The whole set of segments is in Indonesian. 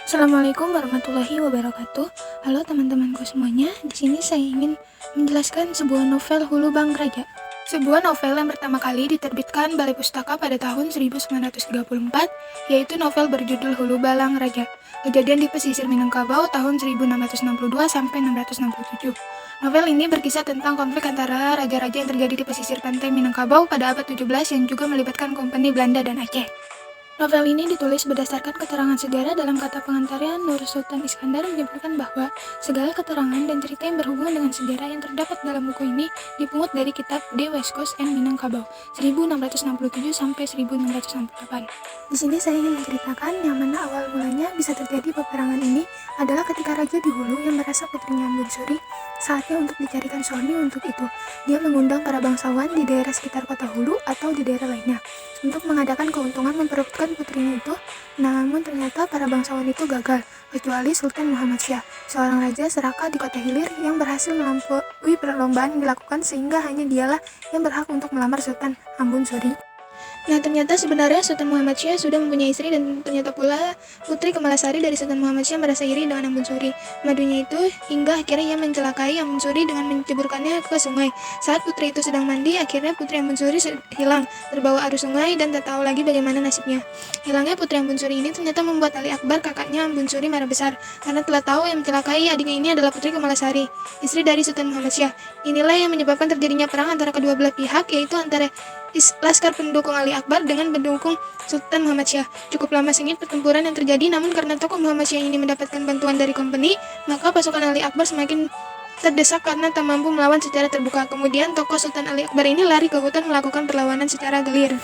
Assalamualaikum warahmatullahi wabarakatuh. Halo teman-temanku semuanya. Di sini saya ingin menjelaskan sebuah novel Hulu Bang Raja. Sebuah novel yang pertama kali diterbitkan Balai Pustaka pada tahun 1934, yaitu novel berjudul Hulu Balang Raja. Kejadian di pesisir Minangkabau tahun 1662 sampai 667. Novel ini berkisah tentang konflik antara raja-raja yang terjadi di pesisir pantai Minangkabau pada abad 17 yang juga melibatkan Kompeni Belanda dan Aceh. Novel ini ditulis berdasarkan keterangan sejarah. Dalam kata pengantarnya, Nur Sultan Iskandar menyebutkan bahwa segala keterangan dan cerita yang berhubungan dengan sejarah yang terdapat dalam buku ini dipungut dari kitab The West Coast and Minangkabau 1667 sampai 1668. Di sini saya ingin menceritakan yang mana awal mulanya bisa terjadi peperangan ini adalah ketika raja di Hulu yang merasa putrinya Ambon Suri saatnya untuk dicarikan suami. Untuk itu, dia mengundang para bangsawan di daerah sekitar kota Hulu atau di daerah lainnya untuk mengadakan keuntungan memperebutkan putrinya itu. Namun ternyata para bangsawan itu gagal, kecuali Sultan Muhammad Syah, seorang raja serakah di kota Hilir yang berhasil melampaui perlombaan yang dilakukan sehingga hanya dialah yang berhak untuk melamar Sultan Ambon Suri. Nah, ternyata sebenarnya Sultan Muhammad Syah sudah mempunyai istri, dan ternyata pula putri Kemalasari dari Sultan Muhammad Syah merasa iri dengan Ambon Suri. Madunya itu hingga akhirnya ia mencelakai Ambon Suri dengan menceburkannya ke sungai. Saat putri itu sedang mandi, akhirnya putri Ambon Suri hilang, terbawa arus sungai dan tak tahu lagi bagaimana nasibnya. Hilangnya putri Ambon Suri ini ternyata membuat Ali Akbar, kakaknya Ambon Suri, marah besar karena telah tahu yang mencelakai adiknya ini adalah putri Kemalasari, istri dari Sultan Muhammad Syah. Inilah yang menyebabkan terjadinya perang antara kedua belah pihak, yaitu antara laskar pendukung Ali Akbar dengan pendukung Sultan Muhammad Syah. Cukup lama sengit pertempuran yang terjadi, namun karena tokoh Muhammad Syah ini mendapatkan bantuan dari kompeni, maka pasukan Ali Akbar semakin terdesak karena tak mampu melawan secara terbuka. Kemudian tokoh Sultan Ali Akbar ini lari ke hutan melakukan perlawanan secara gelir.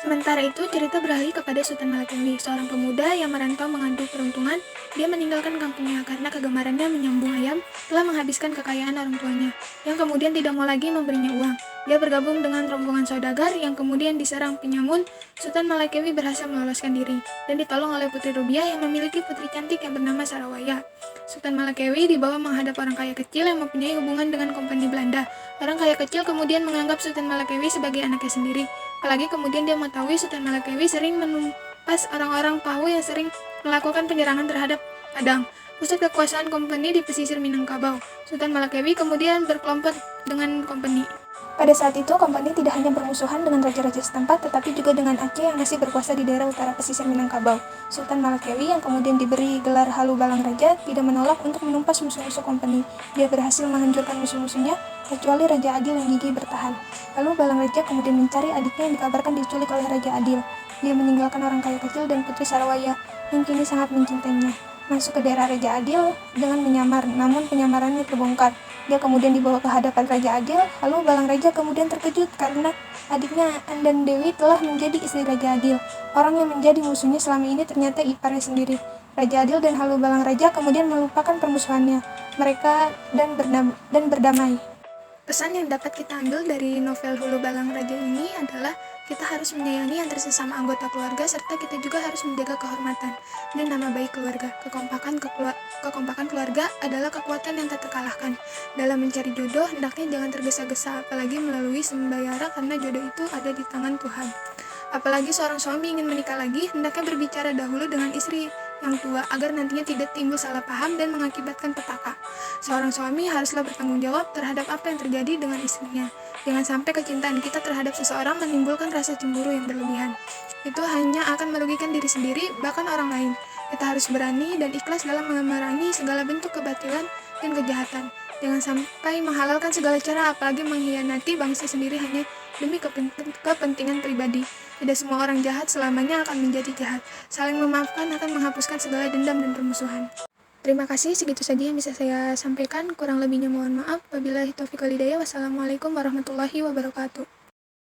Sementara itu, cerita beralih kepada Sultan Malakembi, seorang pemuda yang merantau mengadu peruntungan. Dia meninggalkan kampungnya karena kegemarannya menyambung ayam telah menghabiskan kekayaan orang tuanya, yang kemudian tidak mau lagi memberinya uang. Dia bergabung dengan rombongan saudagar yang kemudian diserang penyamun. Sultan Malakembi berhasil meloloskan diri dan ditolong oleh Putri Rubiah yang memiliki putri cantik yang bernama Sarawaya. Sultan Malakembi dibawa menghadap orang kaya kecil yang mempunyai hubungan dengan Kompeni Belanda. Orang kaya kecil kemudian menganggap Sultan Malakembi sebagai anaknya sendiri. Apalagi kemudian dia mengetahui Sultan Malakembi sering menumpas orang-orang Pahu yang sering melakukan penyerangan terhadap Padang, pusat kekuasaan kompeni di pesisir Minangkabau. Sultan Malakembi kemudian berkelompok dengan kompeni. Pada saat itu, kompeni tidak hanya bermusuhan dengan raja-raja setempat, tetapi juga dengan Aceh yang masih berkuasa di daerah utara pesisir Minangkabau. Sultan Malakembi yang kemudian diberi gelar Halu Balang Raja tidak menolak untuk menumpas musuh-musuh kompeni. Dia berhasil menghancurkan musuh-musuhnya, kecuali Raja Adil yang gigih bertahan. Lalu Balang Raja kemudian mencari adiknya yang dikabarkan diculik oleh Raja Adil. Dia meninggalkan orang kaya kecil dan putri Sarawaya yang kini sangat mencintainya, masuk ke daerah Raja Adil dengan menyamar, namun penyamarannya terbongkar. Dia kemudian dibawa ke hadapan Raja Adil. Lalu Balang Raja kemudian terkejut karena adiknya Andan Dewi telah menjadi istri Raja Adil. Orang yang menjadi musuhnya selama ini ternyata iparnya sendiri. Raja Adil dan Halu Balang Raja kemudian melupakan permusuhannya mereka dan berdamai. Pesan yang dapat kita ambil dari novel Hulu Balang Raja ini adalah kita harus menyayangi antar sesama anggota keluarga, serta kita juga harus menjaga kehormatan dan nama baik keluarga. Kekompakan keluarga adalah kekuatan yang tak terkalahkan. Dalam mencari jodoh, hendaknya jangan tergesa-gesa, apalagi melalui sembayara, karena jodoh itu ada di tangan Tuhan. Apalagi seorang suami ingin menikah lagi, hendaknya berbicara dahulu dengan istri yang tua agar nantinya tidak timbul salah paham dan mengakibatkan petaka. Seorang suami haruslah bertanggung jawab terhadap apa yang terjadi dengan istrinya. Jangan sampai kecintaan kita terhadap seseorang menimbulkan rasa cemburu yang berlebihan. Itu hanya akan merugikan diri sendiri, bahkan orang lain. Kita harus berani dan ikhlas dalam memerangi segala bentuk kebatilan dan kejahatan. Jangan sampai menghalalkan segala cara, apalagi mengkhianati bangsa sendiri hanya demi kepentingan pribadi. Tidak semua orang jahat selamanya akan menjadi jahat. Saling memaafkan akan menghapuskan segala dendam dan permusuhan. Terima kasih, segitu saja yang bisa saya sampaikan. Kurang lebihnya mohon maaf. Wabillahi taufiq wal hidayah. Wassalamualaikum warahmatullahi wabarakatuh.